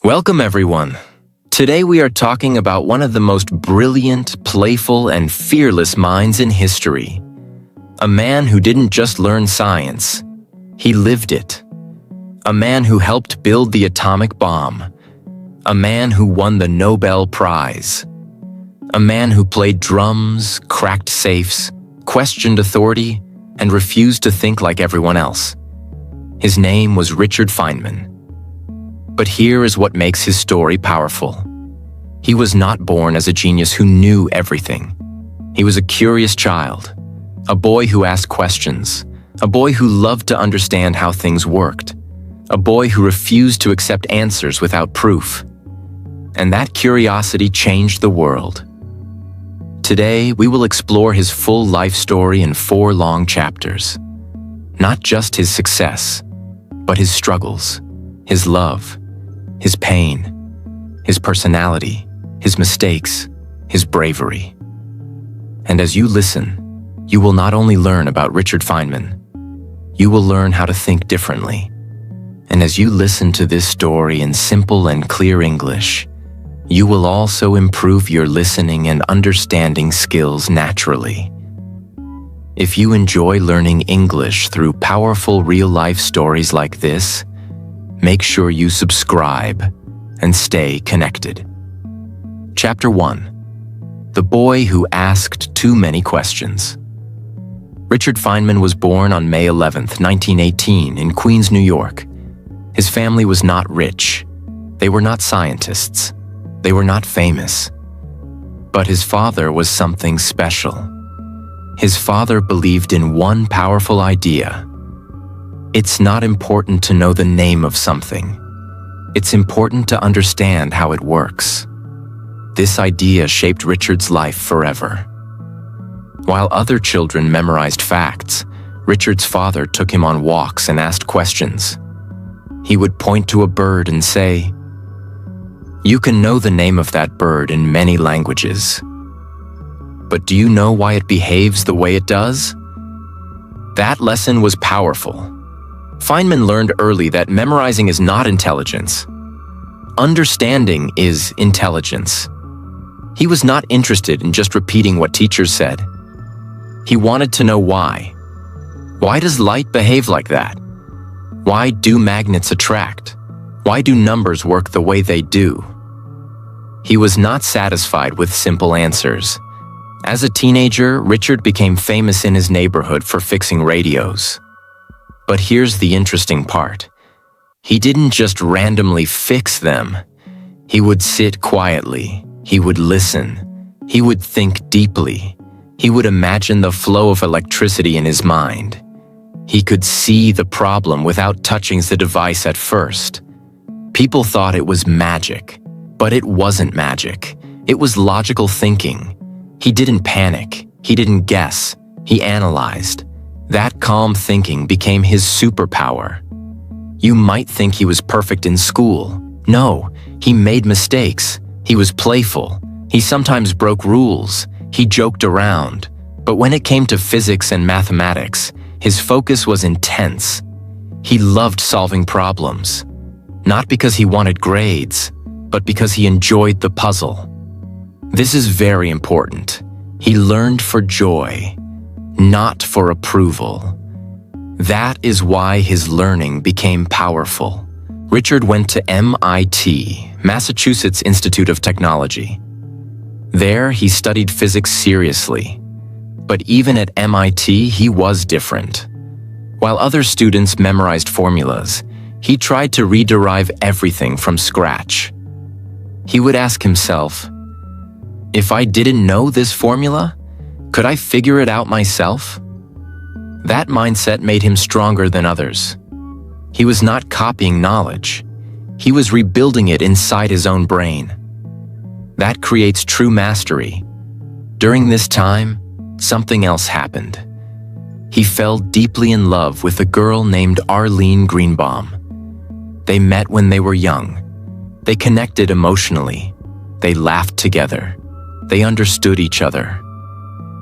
Welcome, everyone. Today we are talking about one of the most brilliant, playful, and fearless minds in history. A man who didn't just learn science, he lived it. A man who helped build the atomic bomb. A man who won the Nobel Prize. A man who played drums, cracked safes, questioned authority, and refused to think like everyone else. His name was Richard Feynman. But here is what makes his story powerful. He was not born as a genius who knew everything. He was a curious child, a boy who asked questions, a boy who loved to understand how things worked, a boy who refused to accept answers without proof. And that curiosity changed the world. Today, we will explore his full life story in 4 long chapters. Not just his success, but his struggles, his love, his pain, his personality, his mistakes, his bravery. And as you listen, you will not only learn about Richard Feynman, you will learn how to think differently. And as you listen to this story in simple and clear English, you will also improve your listening and understanding skills naturally. If you enjoy learning English through powerful real-life stories like this, make sure you subscribe and stay connected. Chapter 1. The Boy Who Asked Too Many Questions. Richard Feynman was born on May 11, 1918, in Queens, New York. His family was not rich. They were not scientists. They were not famous. But his father was something special. His father believed in one powerful idea. It's not important to know the name of something. It's important to understand how it works. This idea shaped Richard's life forever. While other children memorized facts, Richard's father took him on walks and asked questions. He would point to a bird and say, "You can know the name of that bird in many languages. But do you know why it behaves the way it does?" That lesson was powerful. Feynman learned early that memorizing is not intelligence. Understanding is intelligence. He was not interested in just repeating what teachers said. He wanted to know why. Why does light behave like that? Why do magnets attract? Why do numbers work the way they do? He was not satisfied with simple answers. As a teenager, Richard became famous in his neighborhood for fixing radios. But here's the interesting part. He didn't just randomly fix them. He would sit quietly. He would listen. He would think deeply. He would imagine the flow of electricity in his mind. He could see the problem without touching the device at first. People thought it was magic, but it wasn't magic. It was logical thinking. He didn't panic. He didn't guess. He analyzed. That calm thinking became his superpower. You might think he was perfect in school. No, he made mistakes. He was playful. He sometimes broke rules. He joked around. But when it came to physics and mathematics, his focus was intense. He loved solving problems. Not because he wanted grades, but because he enjoyed the puzzle. This is very important. He learned for joy, not for approval. That is why his learning became powerful. Richard went to MIT, Massachusetts Institute of Technology. There, he studied physics seriously. But even at MIT, he was different. While other students memorized formulas, he tried to rederive everything from scratch. He would ask himself, "If I didn't know this formula, could I figure it out myself?" That mindset made him stronger than others. He was not copying knowledge. He was rebuilding it inside his own brain. That creates true mastery. During this time, something else happened. He fell deeply in love with a girl named Arlene Greenbaum. They met when they were young. They connected emotionally. They laughed together. They understood each other.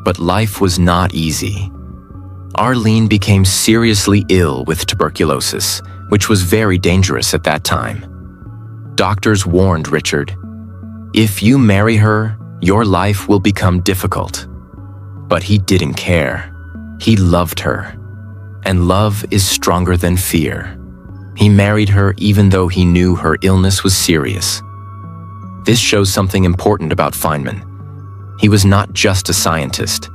But life was not easy. Arlene became seriously ill with tuberculosis, which was very dangerous at that time. Doctors warned Richard, "If you marry her, your life will become difficult." But he didn't care. He loved her. And love is stronger than fear. He married her even though he knew her illness was serious. This shows something important about Feynman. He was not just a scientist.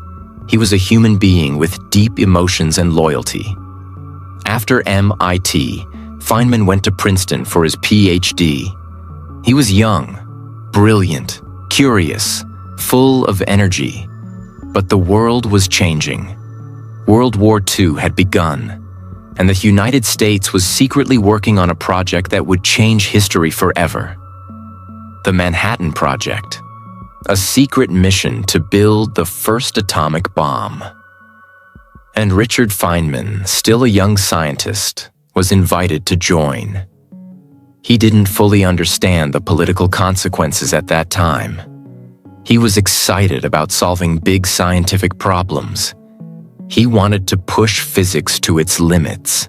He was a human being with deep emotions and loyalty. After MIT, Feynman went to Princeton for his PhD. He was young, brilliant, curious, full of energy. But the world was changing. World War II had begun, and the United States was secretly working on a project that would change history forever. The Manhattan Project, a secret mission to build the first atomic bomb. And Richard Feynman, still a young scientist, was invited to join. He didn't fully understand the political consequences at that time. He was excited about solving big scientific problems. He wanted to push physics to its limits,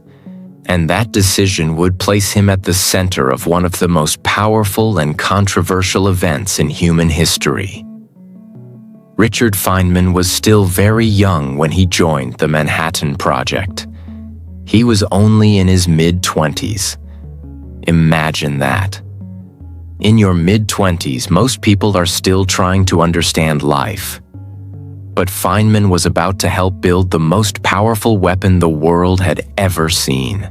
and that decision would place him at the center of one of the most powerful and controversial events in human history. Richard Feynman was still very young when he joined the Manhattan Project. He was only in his mid-20s. Imagine that. In your mid-20s, most people are still trying to understand life. But Feynman was about to help build the most powerful weapon the world had ever seen.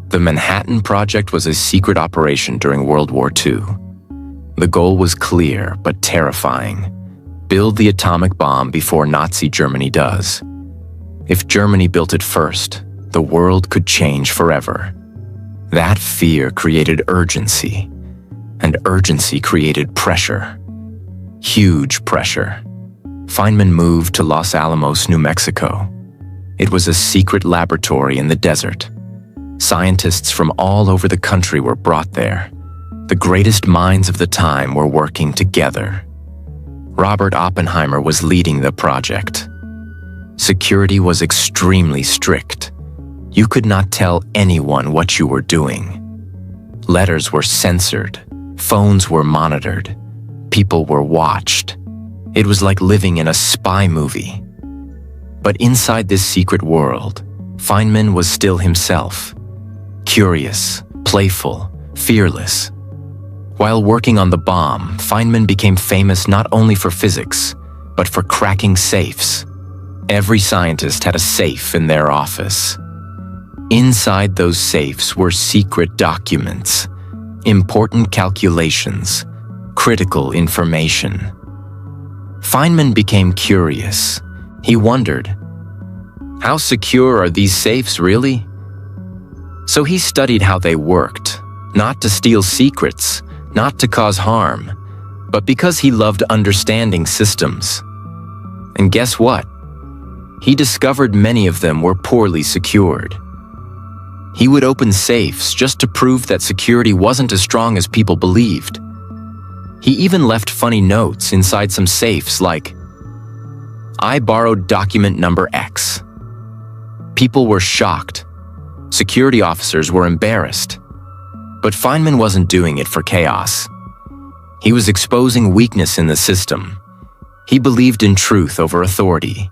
The Manhattan Project was a secret operation during World War II. The goal was clear but terrifying. Build the atomic bomb before Nazi Germany does. If Germany built it first, the world could change forever. That fear created urgency, and urgency created pressure. Huge pressure. Feynman moved to Los Alamos, New Mexico. It was a secret laboratory in the desert. Scientists from all over the country were brought there. The greatest minds of the time were working together. Robert Oppenheimer was leading the project. Security was extremely strict. You could not tell anyone what you were doing. Letters were censored. Phones were monitored. People were watched. It was like living in a spy movie. But inside this secret world, Feynman was still himself. Curious, playful, fearless. While working on the bomb, Feynman became famous not only for physics, but for cracking safes. Every scientist had a safe in their office. Inside those safes were secret documents, important calculations, critical information. Feynman became curious. He wondered, how secure are these safes really? So he studied how they worked, not to steal secrets, not to cause harm, but because he loved understanding systems. And guess what? He discovered many of them were poorly secured. He would open safes just to prove that security wasn't as strong as people believed. He even left funny notes inside some safes like, "I borrowed document number X." People were shocked. Security officers were embarrassed. But Feynman wasn't doing it for chaos. He was exposing weakness in the system. He believed in truth over authority,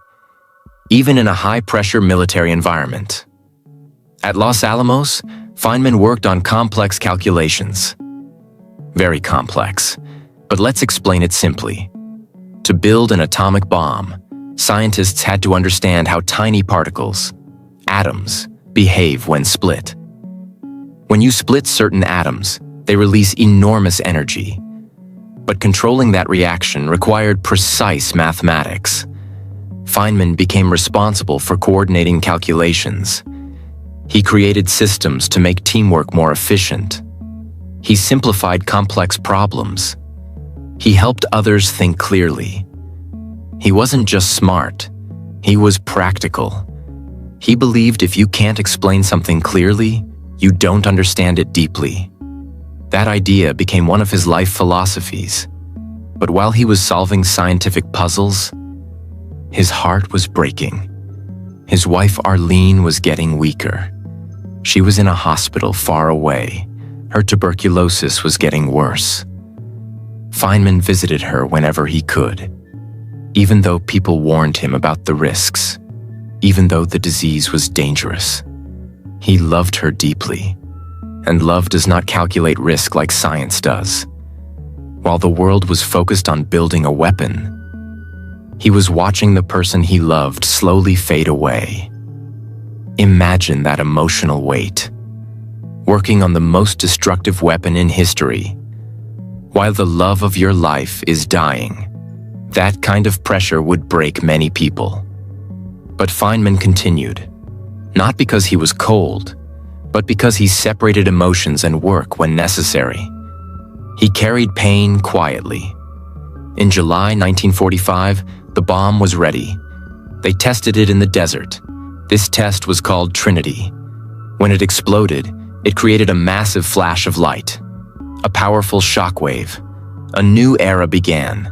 even in a high-pressure military environment. At Los Alamos, Feynman worked on complex calculations. Very complex, but let's explain it simply. To build an atomic bomb, scientists had to understand how tiny particles, atoms, behave when split. When you split certain atoms, they release enormous energy. But controlling that reaction required precise mathematics. Feynman became responsible for coordinating calculations. He created systems to make teamwork more efficient. He simplified complex problems. He helped others think clearly. He wasn't just smart, he was practical. He believed if you can't explain something clearly, you don't understand it deeply. That idea became one of his life philosophies. But while he was solving scientific puzzles, his heart was breaking. His wife Arlene was getting weaker. She was in a hospital far away. Her tuberculosis was getting worse. Feynman visited her whenever he could, even though people warned him about the risks, even though the disease was dangerous. He loved her deeply, and love does not calculate risk like science does. While the world was focused on building a weapon, he was watching the person he loved slowly fade away. Imagine that emotional weight. Working on the most destructive weapon in history, while the love of your life is dying. That kind of pressure would break many people. But Feynman continued, not because he was cold, but because he separated emotions and work when necessary. He carried pain quietly. In July 1945, the bomb was ready. They tested it in the desert. This test was called Trinity. When it exploded, it created a massive flash of light, a powerful shockwave. A new era began.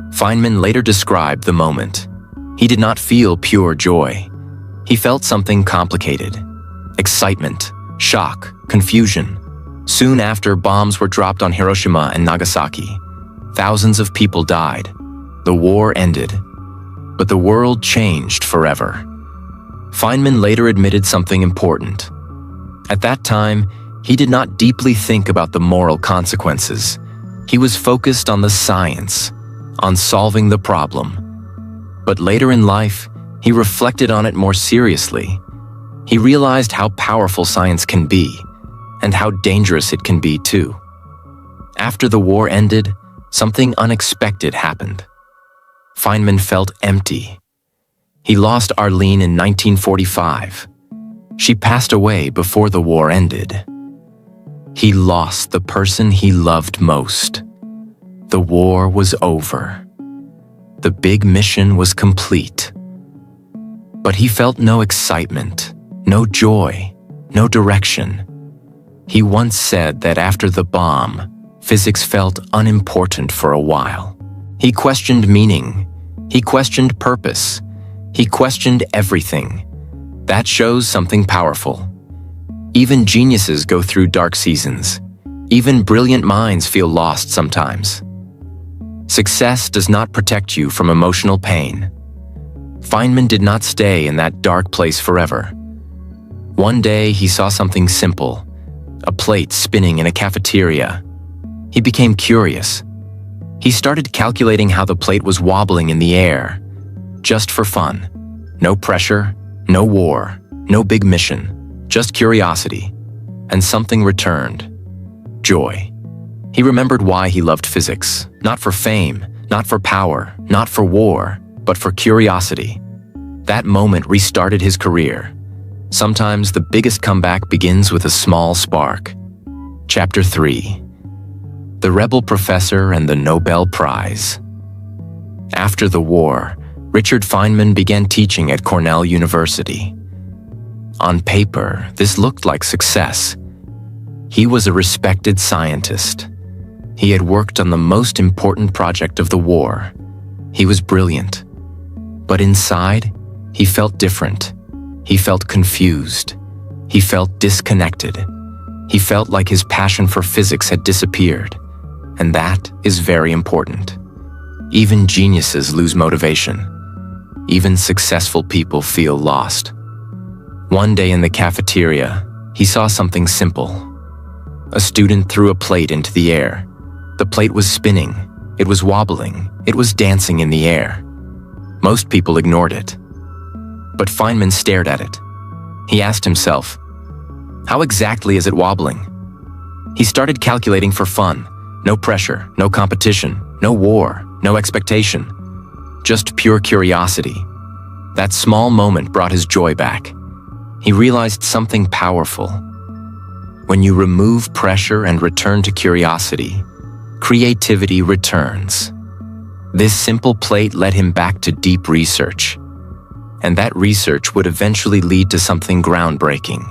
Feynman later described the moment. He did not feel pure joy. He felt something complicated. Excitement, shock, confusion. Soon after, bombs were dropped on Hiroshima and Nagasaki. Thousands of people died. The war ended. But the world changed forever. Feynman later admitted something important. At that time, he did not deeply think about the moral consequences. He was focused on the science, on solving the problem. But later in life, he reflected on it more seriously. He realized how powerful science can be, and how dangerous it can be too. After the war ended, something unexpected happened. Feynman felt empty. He lost Arlene in 1945. She passed away before the war ended. He lost the person he loved most. The war was over. The big mission was complete. But he felt no excitement, no joy, no direction. He once said that after the bomb, physics felt unimportant for a while. He questioned meaning. He questioned purpose. He questioned everything. That shows something powerful. Even geniuses go through dark seasons. Even brilliant minds feel lost sometimes. Success does not protect you from emotional pain. Feynman did not stay in that dark place forever. One day he saw something simple, a plate spinning in a cafeteria. He became curious. He started calculating how the plate was wobbling in the air, just for fun. No pressure, no war, no big mission, just curiosity. And something returned. Joy. He remembered why he loved physics, not for fame, not for power, not for war, but for curiosity. That moment restarted his career. Sometimes the biggest comeback begins with a small spark. Chapter 3. The Rebel Professor and the Nobel Prize. After the war, Richard Feynman began teaching at Cornell University. On paper, this looked like success. He was a respected scientist. He had worked on the most important project of the war. He was brilliant. But inside, he felt different. He felt confused. He felt disconnected. He felt like his passion for physics had disappeared. And that is very important. Even geniuses lose motivation. Even successful people feel lost. One day in the cafeteria, he saw something simple. A student threw a plate into the air. The plate was spinning. It was wobbling. It was dancing in the air. Most people ignored it. But Feynman stared at it. He asked himself, how exactly is it wobbling? He started calculating for fun. No pressure, no competition, no war, no expectation. Just pure curiosity. That small moment brought his joy back. He realized something powerful. When you remove pressure and return to curiosity, creativity returns. This simple plate led him back to deep research. And that research would eventually lead to something groundbreaking.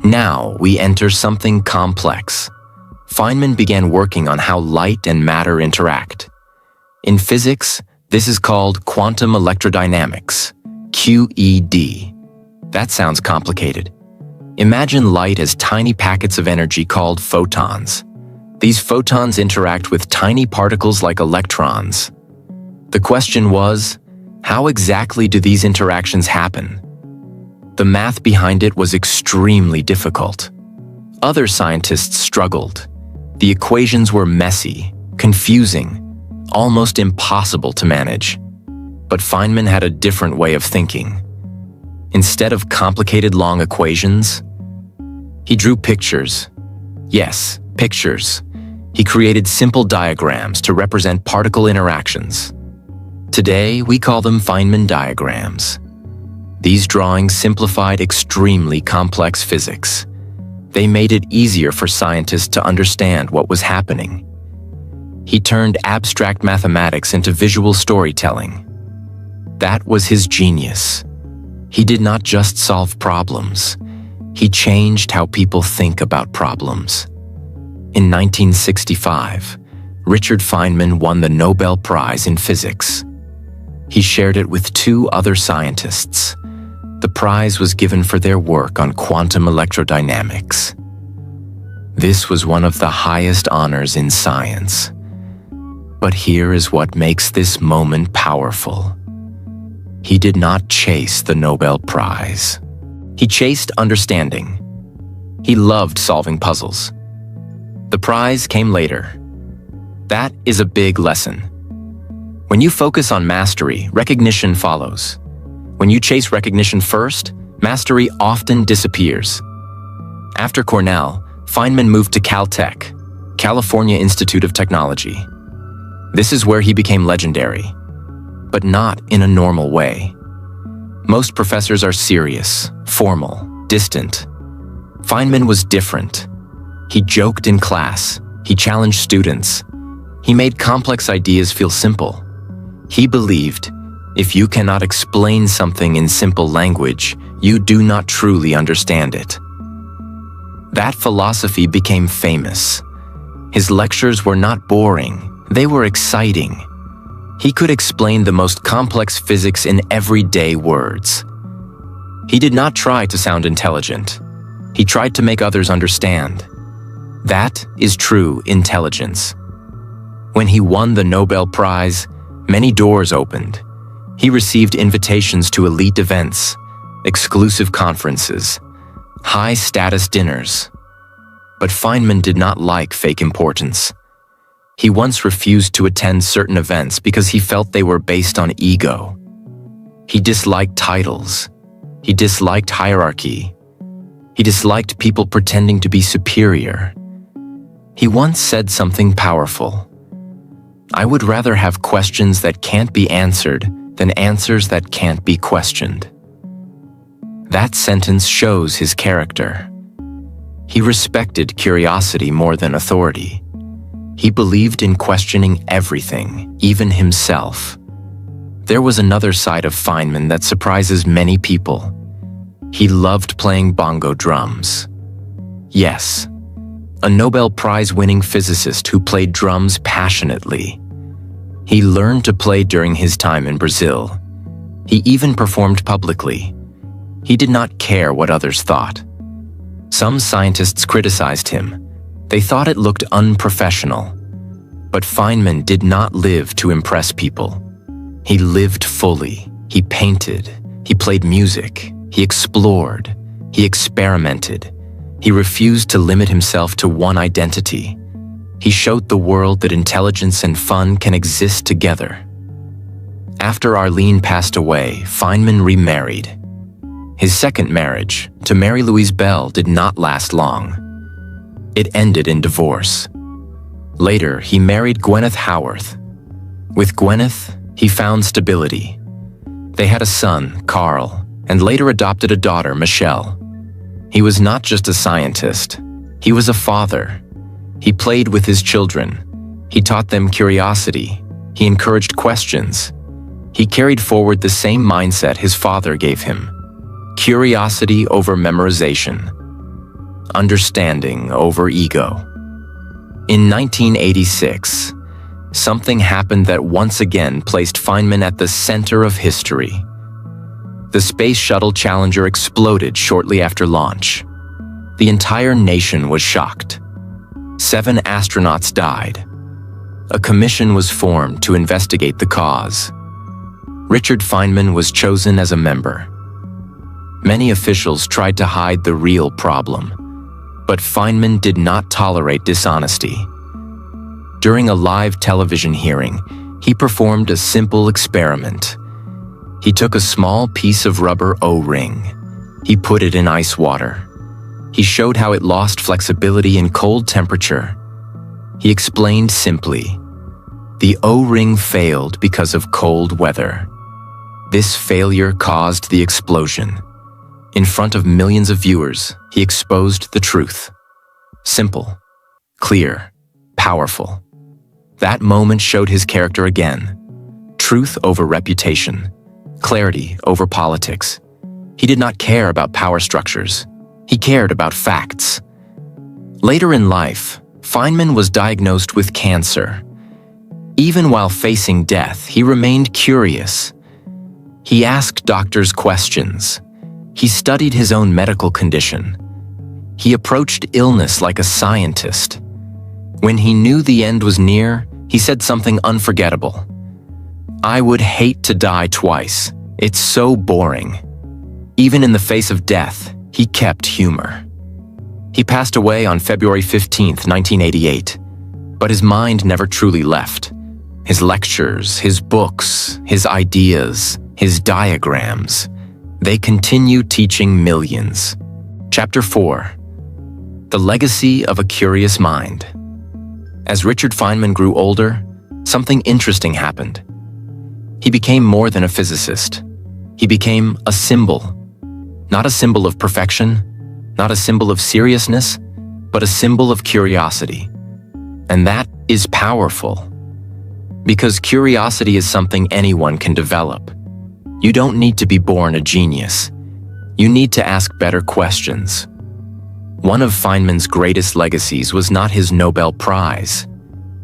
Now we enter something complex. Feynman began working on how light and matter interact. In physics, this is called quantum electrodynamics, QED. That sounds complicated. Imagine light as tiny packets of energy called photons. These photons interact with tiny particles like electrons. The question was, how exactly do these interactions happen? The math behind it was extremely difficult. Other scientists struggled. The equations were messy, confusing, almost impossible to manage. But Feynman had a different way of thinking. Instead of complicated long equations, he drew pictures. Yes, pictures. He created simple diagrams to represent particle interactions. Today, we call them Feynman diagrams. These drawings simplified extremely complex physics. They made it easier for scientists to understand what was happening. He turned abstract mathematics into visual storytelling. That was his genius. He did not just solve problems. He changed how people think about problems. In 1965, Richard Feynman won the Nobel Prize in Physics. He shared it with two other scientists. The prize was given for their work on quantum electrodynamics. This was one of the highest honors in science. But here is what makes this moment powerful. He did not chase the Nobel Prize. He chased understanding. He loved solving puzzles. The prize came later. That is a big lesson. When you focus on mastery, recognition follows. When you chase recognition first, mastery often disappears. After Cornell, Feynman moved to Caltech, California Institute of Technology. This is where he became legendary, but not in a normal way. Most professors are serious, formal, distant. Feynman was different. He joked in class. He challenged students. He made complex ideas feel simple. He believed, if you cannot explain something in simple language, you do not truly understand it. That philosophy became famous. His lectures were not boring, they were exciting. He could explain the most complex physics in everyday words. He did not try to sound intelligent. He tried to make others understand. That is true intelligence. When he won the Nobel Prize, many doors opened. He received invitations to elite events, exclusive conferences, high-status dinners. But Feynman did not like fake importance. He once refused to attend certain events because he felt they were based on ego. He disliked titles. He disliked hierarchy. He disliked people pretending to be superior. He once said something powerful. I would rather have questions that can't be answered than answers that can't be questioned. That sentence shows his character. He respected curiosity more than authority. He believed in questioning everything, even himself. There was another side of Feynman that surprises many people. He loved playing bongo drums. Yes, a Nobel Prize-winning physicist who played drums passionately. He learned to play during his time in Brazil. He even performed publicly. He did not care what others thought. Some scientists criticized him. They thought it looked unprofessional. But Feynman did not live to impress people. He lived fully. He painted. He played music. He explored. He experimented. He refused to limit himself to one identity. He showed the world that intelligence and fun can exist together. After Arlene passed away, Feynman remarried. His second marriage, to Mary Louise Bell, did not last long. It ended in divorce. Later, he married Gwyneth Howarth. With Gwyneth, he found stability. They had a son, Carl, and later adopted a daughter, Michelle. He was not just a scientist. He was a father. He played with his children. He taught them curiosity. He encouraged questions. He carried forward the same mindset his father gave him. Curiosity over memorization. Understanding over ego. In 1986, something happened that once again placed Feynman at the center of history. The Space Shuttle Challenger exploded shortly after launch. The entire nation was shocked. 7 astronauts died. A commission was formed to investigate the cause. Richard Feynman was chosen as a member. Many officials tried to hide the real problem, but Feynman did not tolerate dishonesty. During a live television hearing, he performed a simple experiment. He took a small piece of rubber O-ring. He put it in ice water. He showed how it lost flexibility in cold temperature. He explained simply, the O-ring failed because of cold weather. This failure caused the explosion. In front of millions of viewers, he exposed the truth. Simple, clear, powerful. That moment showed his character again. Truth over reputation, clarity over politics. He did not care about power structures. He cared about facts. Later in life, Feynman was diagnosed with cancer. Even while facing death, he remained curious. He asked doctors questions. He studied his own medical condition. He approached illness like a scientist. When he knew the end was near, he said something unforgettable. "I would hate to die twice. It's so boring." Even in the face of death, he kept humor. He passed away on February 15, 1988, but his mind never truly left. His lectures, his books, his ideas, his diagrams, they continue teaching millions. Chapter 4. The Legacy of a Curious Mind. As Richard Feynman grew older, something interesting happened. He became more than a physicist. He became a symbol. Not a symbol of perfection, not a symbol of seriousness, but a symbol of curiosity. And that is powerful. Because curiosity is something anyone can develop. You don't need to be born a genius. You need to ask better questions. One of Feynman's greatest legacies was not his Nobel Prize.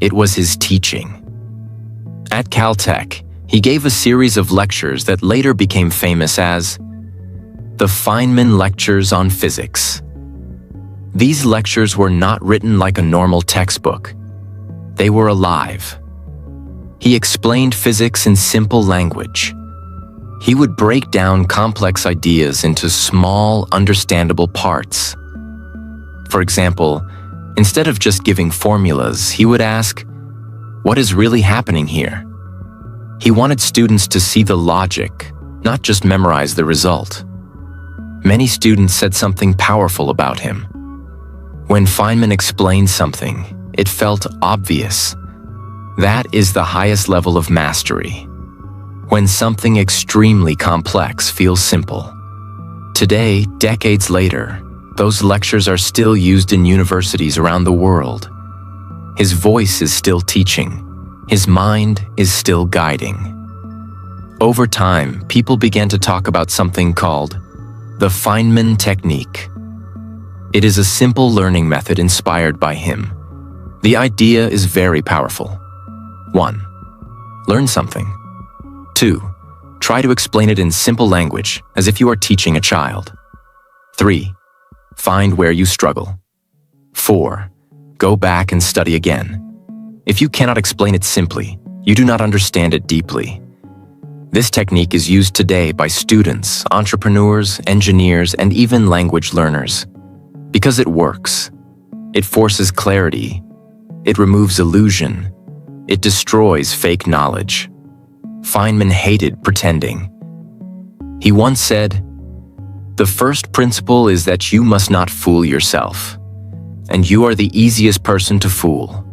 It was his teaching. At Caltech, he gave a series of lectures that later became famous as the Feynman Lectures on Physics. These lectures were not written like a normal textbook. They were alive. He explained physics in simple language. He would break down complex ideas into small, understandable parts. For example, instead of just giving formulas, he would ask, "What is really happening here?" He wanted students to see the logic, not just memorize the result. Many students said something powerful about him. When Feynman explained something, it felt obvious. That is the highest level of mastery. When something extremely complex feels simple. Today, decades later, those lectures are still used in universities around the world. His voice is still teaching. His mind is still guiding. Over time, people began to talk about something called the Feynman technique. It is a simple learning method inspired by him. The idea is very powerful. 1. Learn something. 2. Try to explain it in simple language, as if you are teaching a child. 3. Find where you struggle. 4. Go back and study again. If you cannot explain it simply, you do not understand it deeply. This technique is used today by students, entrepreneurs, engineers, and even language learners. Because it works. It forces clarity. It removes illusion. It destroys fake knowledge. Feynman hated pretending. He once said, "The first principle is that you must not fool yourself, and you are the easiest person to fool."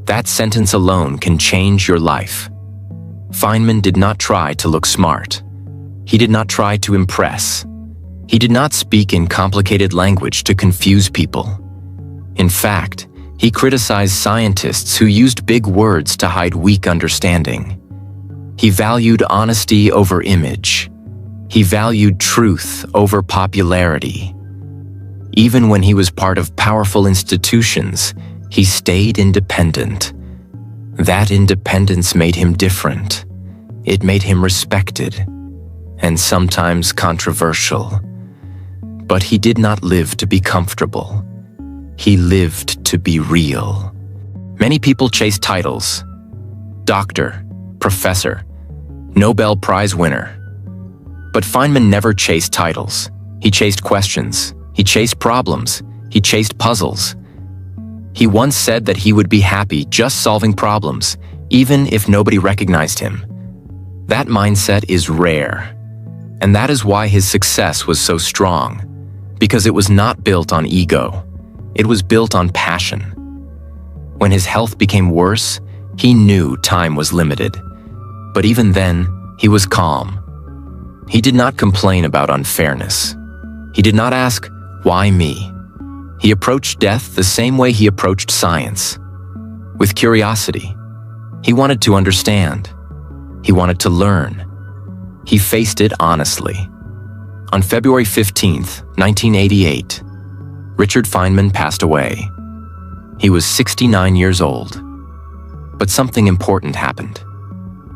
That sentence alone can change your life. Feynman did not try to look smart. He did not try to impress. He did not speak in complicated language to confuse people. In fact, he criticized scientists who used big words to hide weak understanding. He valued honesty over image. He valued truth over popularity. Even when he was part of powerful institutions, he stayed independent. That independence made him different. It made him respected, and sometimes controversial. But he did not live to be comfortable. He lived to be real. Many people chase titles: doctor, professor, Nobel Prize winner. But Feynman never chased titles. He chased questions. He chased problems. He chased puzzles. He once said that he would be happy just solving problems, even if nobody recognized him. That mindset is rare. And that is why his success was so strong, because it was not built on ego. It was built on passion. When his health became worse, he knew time was limited. But even then, he was calm. He did not complain about unfairness. He did not ask, "Why me?" He approached death the same way he approached science, with curiosity. He wanted to understand. He wanted to learn. He faced it honestly. On February 15th, 1988, Richard Feynman passed away. He was 69 years old. But something important happened.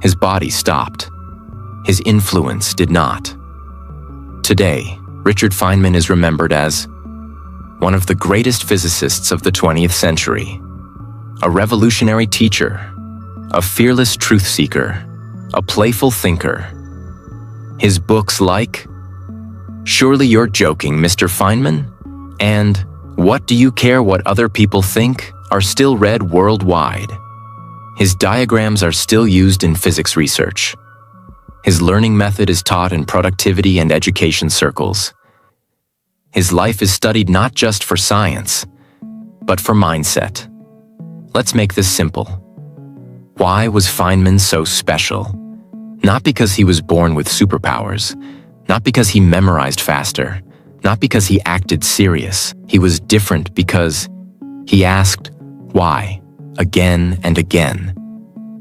His body stopped. His influence did not. Today, Richard Feynman is remembered as one of the greatest physicists of the 20th century, a revolutionary teacher, a fearless truth seeker, a playful thinker. His books like "Surely You're Joking, Mr. Feynman?" and "What Do You Care What Other People Think?" are still read worldwide. His diagrams are still used in physics research. His learning method is taught in productivity and education circles. His life is studied not just for science, but for mindset. Let's make this simple. Why was Feynman so special? Not because he was born with superpowers, not because he memorized faster, not because he acted serious. He was different because he asked why again and again.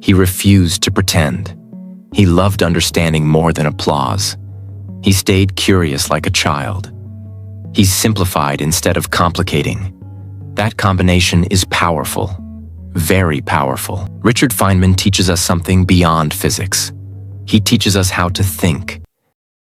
He refused to pretend. He loved understanding more than applause. He stayed curious like a child. He simplified instead of complicating. That combination is powerful, very powerful. Richard Feynman teaches us something beyond physics. He teaches us how to think.